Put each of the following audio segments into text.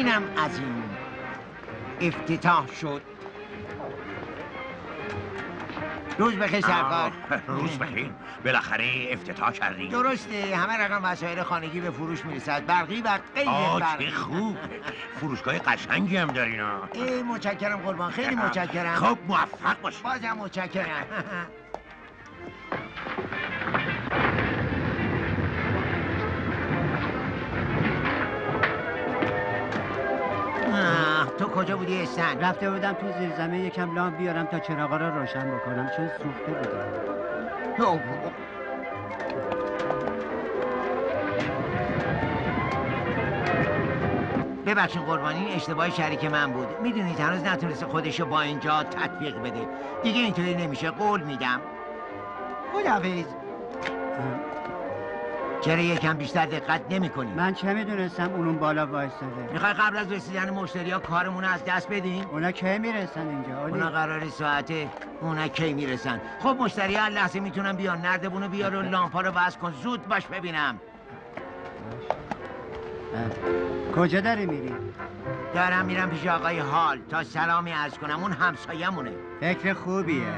اینم از این. افتتاح شد. روز بخیر سرکار. روز بخیر. بالاخره افتتاح کردیم. درسته، همه رقم وسایل خانگی به فروش میرسد، برقی و غیر برقی. چه خوب. فروشگاه قشنگی هم دارین ها. متشکرم قربان، خیلی متشکرم. خب موفق باشید. بازم متشکرم. تو کجا بودی استن؟ رفته بودم تو زیرزمین یکم لامپ بیارم تا چراغا رو روشن بکنم چون سوخته بودم. ببخشید قربانی، این اشتباه شریک من بود. میدونید هنوز نتونسته خودشو با اینجا تطبیق بده. دیگه اینطوری نمیشه، قول میدم. خداحافظ. چرا یکم بیشتر دقت نمی‌کنی؟ من چه میدونستم اون بالا وایساده. میخوای قبل از رسیدن مشتری‌ها کارمون از دست بدیم؟ اونا کی میرسن اینجا؟ اونا قرار ساعته. اونا کی میرسن؟ خب مشتری‌ها هر لحظه میتونن بیان. نردبونو بیار و لامپا رو بس کن. زود باش ببینم. کجا داری میری؟ دارم میرم پیش آقای حال تا سلامی عرض کنم. اون همسایه‌مونه. فکر خوبیه.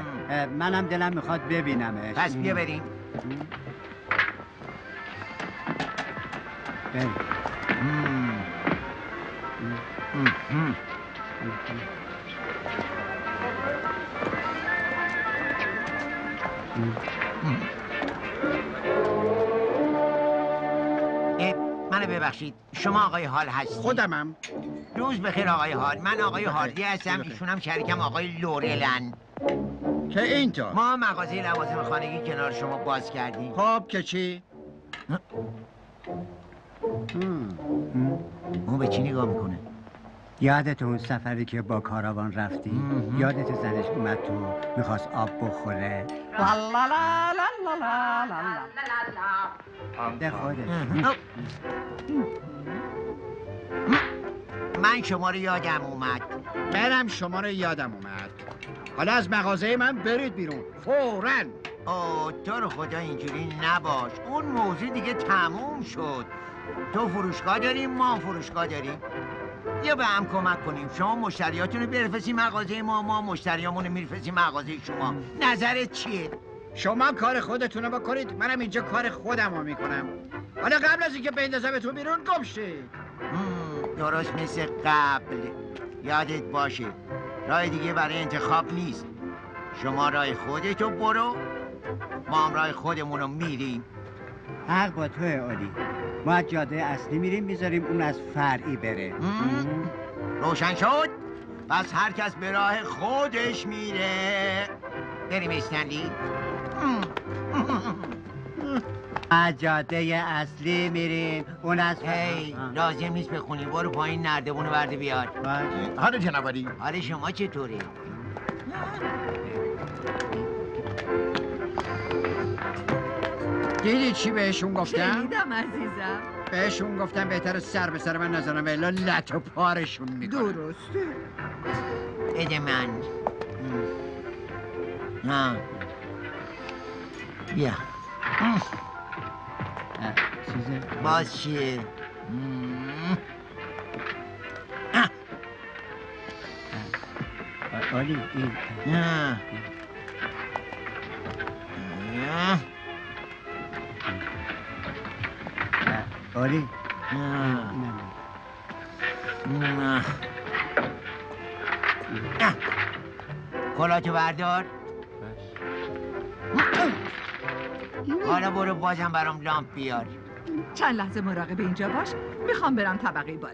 منم دلم میخواد ببینمش. پس بیا بریم. منو ببخشید، شما آقای حال هستی؟ خودمم. روز بخیر آقای حال. من آقای حالی هستم، ایشونم شریکم آقای لورلن. که اینطور؟ ما مغازه لوازم خانگی کنار شما باز کردیم. خب که چی؟ اون به چی نگاه میکنه؟ یادت اون سفری که با کاروان رفتی؟ یادت زنش اومد تو میخواست آب بخوره؟ ده خودش. من شما رو یادم اومد. منم شما رو یادم اومد. حالا از مغازه من برید بیرون فوراً. تو رو خدا اینجوری نباش. اون موضوع دیگه تموم شد. تو فروشگاه داریم، ما فروشگاه داریم. یا به هم کمک کنیم. شما مشتریاتون رو برفرستین مغازه ما مشتریامون رو میرفرستیم مغازه شما. نظرت چیه؟ شما کار خودتون رو بکنید، منم اینجا کار خودم رو میکنم. حالا قبل از اینکه بندازمتون بیرون گم شید. درست مثل قبل. یادت باشه راه دیگه برای انتخاب نیست. شما راه خودتو برو، ما هم راه خودمون رو میریم. حق با توه علی. ما از جاده اصلی میریم میذاریم اون از فرعی بره. روشن شد؟ پس هر کس به راه خودش میره. بریم استنلی. از جاده اصلی میریم اون از لازم نیست بخونی. برو پایین نردبونو برده بیار. حالا جنابالی. حال شما چطوره؟ دیدی چی بهشون گفتم؟ شنیدم عزیزم. بهشون گفتم بهتر سر به سر من نزنم و الا لط و پارشون میکنم. درسته. بده من. بیا. چیزه؟ باز چیه؟ علی این علی کلاتو بردار. حالا برو بازم برام لامپ بیار. چند لحظه مراقب اینجا باش. میخوام برم طبقه بالا.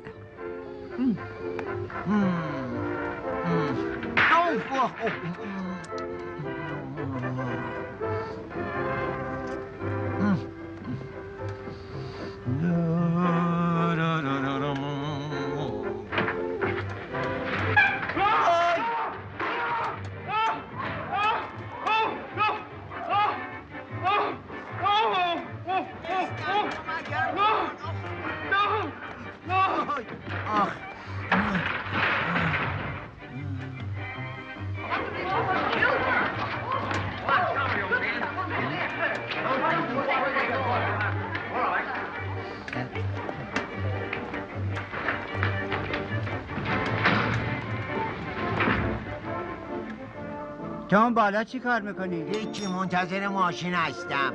تو اون بالا چی کار میکنی؟ هیچی، منتظر ماشین هستم.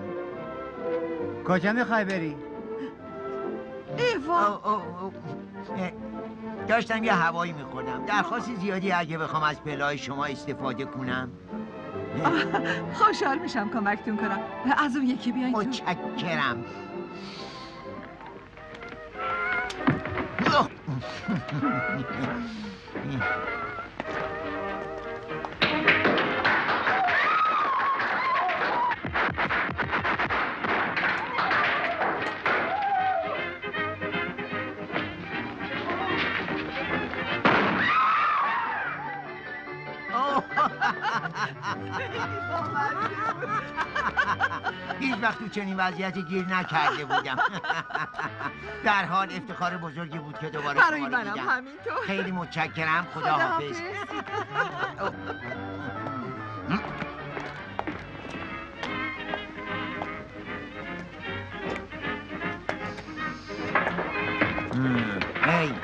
کجا میخوای بری؟ ایوا داشتم یه هوایی میخوردم. درخواست زیادی اگه بخوام از پلای شما استفاده کنم. خوشحال میشم کمکتون کنم. از اون یکی بیاین تو. متشکرم. هیچ وقت تو چنین وضعیتی گیر نکرده بودم. در حال افتخار بزرگی بود که دوباره برای شما رو منم دیدم. همینطور. خیلی متشکرم. خداحافظ. هی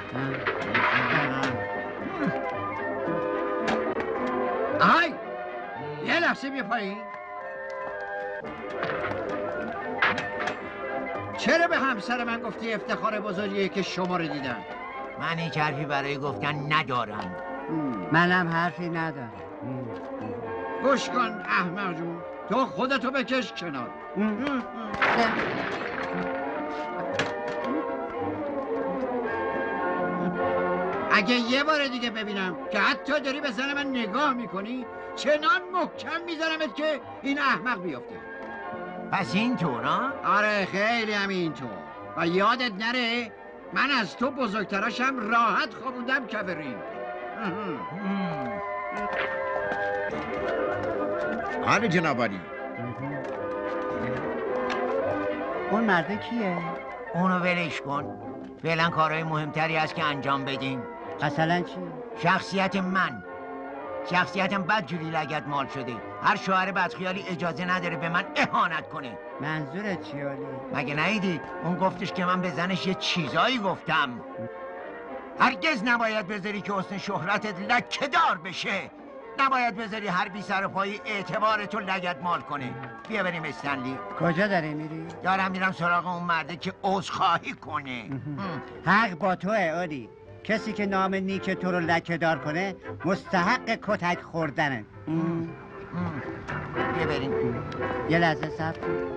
آهای یه لحظه بیا پایین. چرا به همسر من گفتی افتخار بزرگیه که شما رو دیدم؟ من هیچ حرفی برای گفتن ندارم. منم حرفی ندارم. گوش کن احمق جون، تو خودتو بکش کنار. اگه یه بار دیگه ببینم که حتی داری به زن من نگاه میکنی، چنان محکم میزنمت که این احمق بیفته. پس اینطور ها؟ آره خیلی همینطور. و یادت نره من از تو بزرگتراشم راحت خوابوندم کف رینگ. آره جناب عالی. اون مرده کیه؟ اونو ولش کن. فعلا کارهای مهمتری هست که انجام بدیم. مثلا چی؟ شخصیت من. شخصیتم بدجوری لگد مال شده. هر شوهر بدخیالی اجازه نداره به من اهانت کنه. منظورت چی علی؟ مگه ندیدی؟ اون گفتش که من به زنش یه چیزایی گفتم. هرگز نباید بذاری که حسن شهرتت لکه‌دار بشه. نباید بذاری هر بی سر و پایی اعتبارتو لگد مال کنه. بیا بریم استنلی. کجا داری میری؟ دارم میرم سراغ اون مرده که عذرخواهی کنه. حق با توه علی. کسی که نام نیک تو رو لکه‌دار کنه مستحق کتک خوردنه. بیا بریم. یه لحظه صبر کن.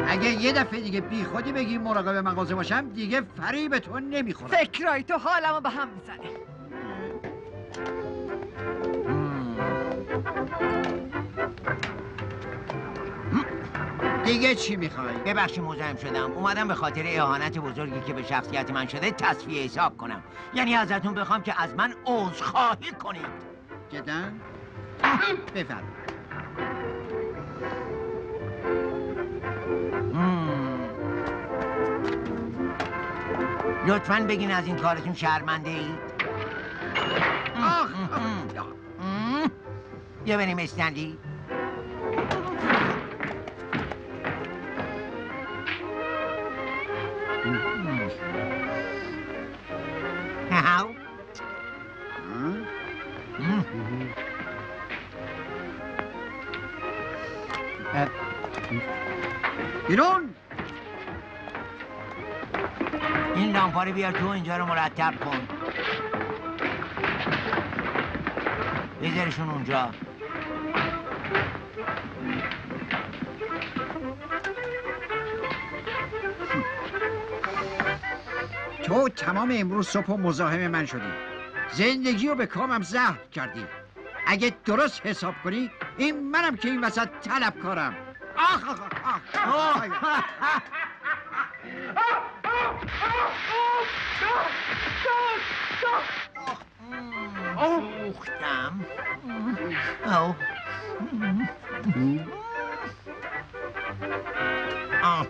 اگه یه دفعه دیگه بی خودی بگی مراقب مغازه باشم دیگه فریب تو نمیخورم. فکرای تو حالمو به هم میزنه. دیگه چی میخوای؟ ببخشید مزاحم شدم. اومدم به خاطر اهانت بزرگی که به شخصیت من شده تصفیه حساب کنم. یعنی ازتون بخوام که از من عذرخواهی کنید. جدا؟ بفرمایید. لطفاً بگین از این کارتون شرمنده اید. آخ بیا بریم استنلی. هاو بیرون. این لامپا رو بیار تو، اینجا رو مرتب کن. بذارشون اونجا. تو تمام امروز صبح و مزاحم من شدی. زندگی رو به کامم زهر کردی. اگه درست حساب کنی این منم که این وسط طلبکارم. آخ آخ آخ سوختم. آه. آه.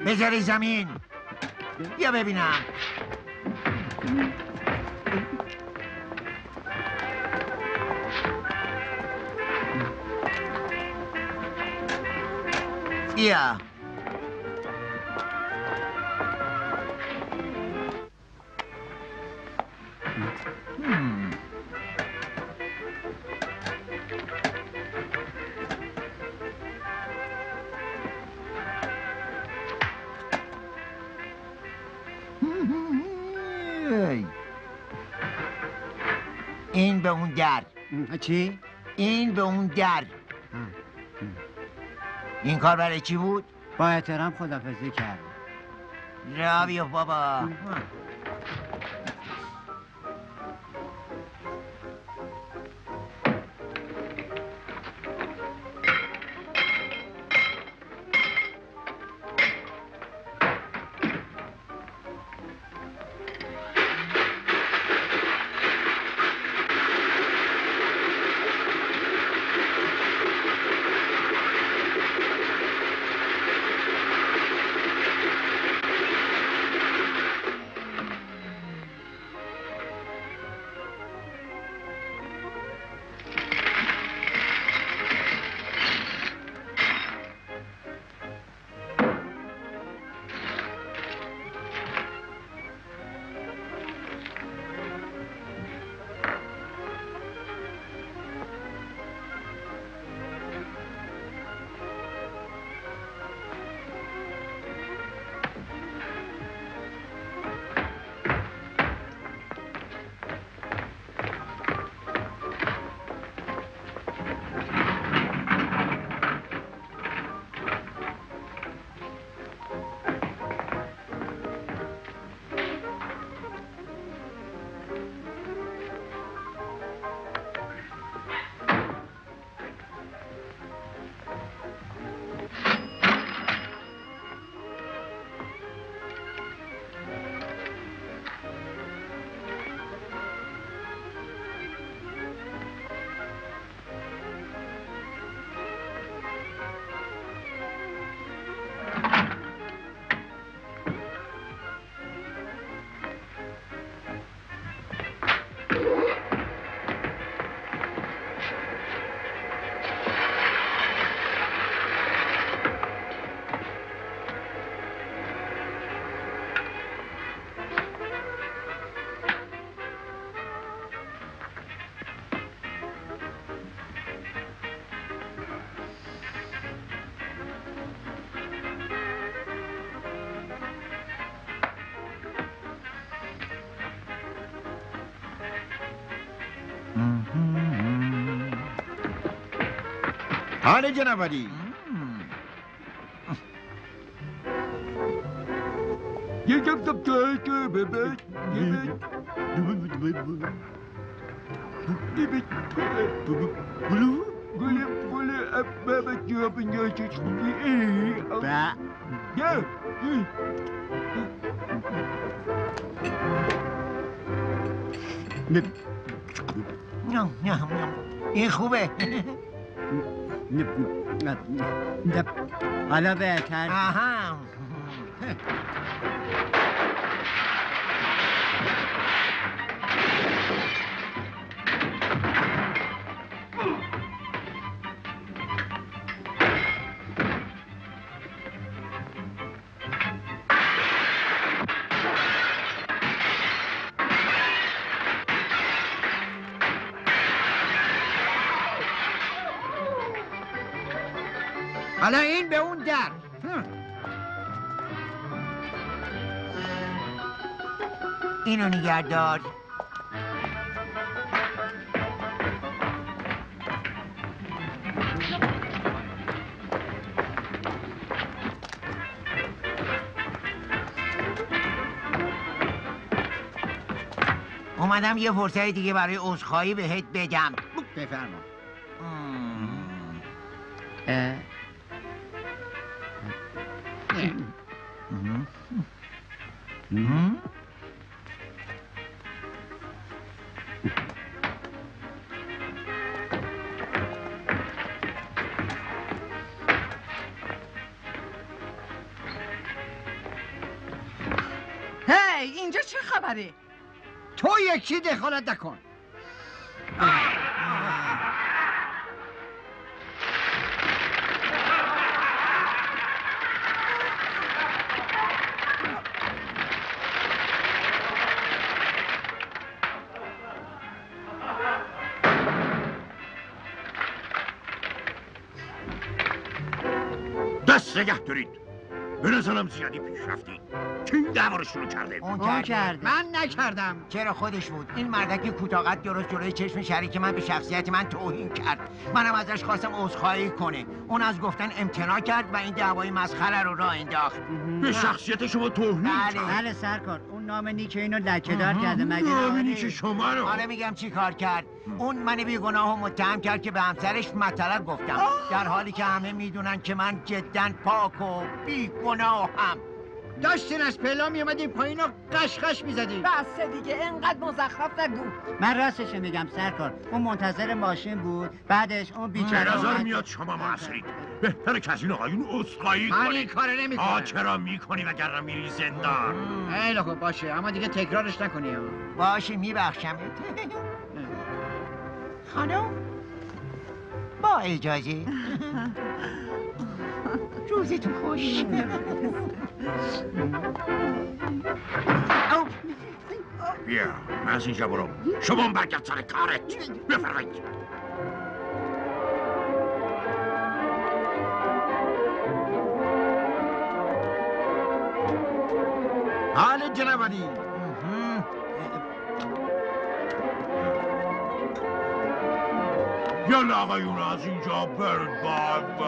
بذاری زمین. بیا ببینم. بیا. این به اون در. چی؟ این به اون در. این کار برای چی بود؟ با احترام خدافزی کرد. را بیا بابا. حال جنابالی این خوبه. حالا بهتر. آها. حالا این به اون در. اینو نگه دار. اومدم یه فرصت دیگه برای عذرخواهی بهت بگم. بفرما. ببره. تو یکی دخالت نکن. دست نگه دارید. به نظرم زیادی پیش رفتید. کی این دعوا رو شروع کرده؟ اون کرده. من نکردم. چرا خودش بود؟ این مردک کوتاه‌قد درست جلوی چشم شریک من به شخصیت من توهین کرد. منم ازش خواستم عذرخواهی کنه. اون از گفتن امتناع کرد و این دعوای مسخره رو راه انداخت. به شخصیت شما توهین کرد. بله سرکار، اون نام نیک اینو لکه‌دار کرده مگه نام نه؟ نیک شما رو. حالا میگم چی کار کرد. اون من بیگناه و متهم کرد که به همسرش مطلب گفتم، در حالی که همه میدونن که من جدا پاک و بیگناهم. داشتین از پلا میومدین پایین و قشقش میزدین. بسه دیگه اینقدر مزخرف نگو. من راستش میگم سرکار، اون منتظر ماشین بود، بعدش اون به بیچاره نظر اومد- میاد شما موثرید. بهتره که از این آقایون عذرخواهی من این کنید. کار نمیکنم. چرا میکنی وگرنه میری زندان؟ خیلی خوب باشه، اما دیگه تکرارش نکنی. باشه میبخشم. خانم با اجازه. روزتون خوش. بیا از اینجا برو. شما هم برگرد سر کارت. بفرمایید. حال جنابالی. یالا آقایون از اینجا برد باد.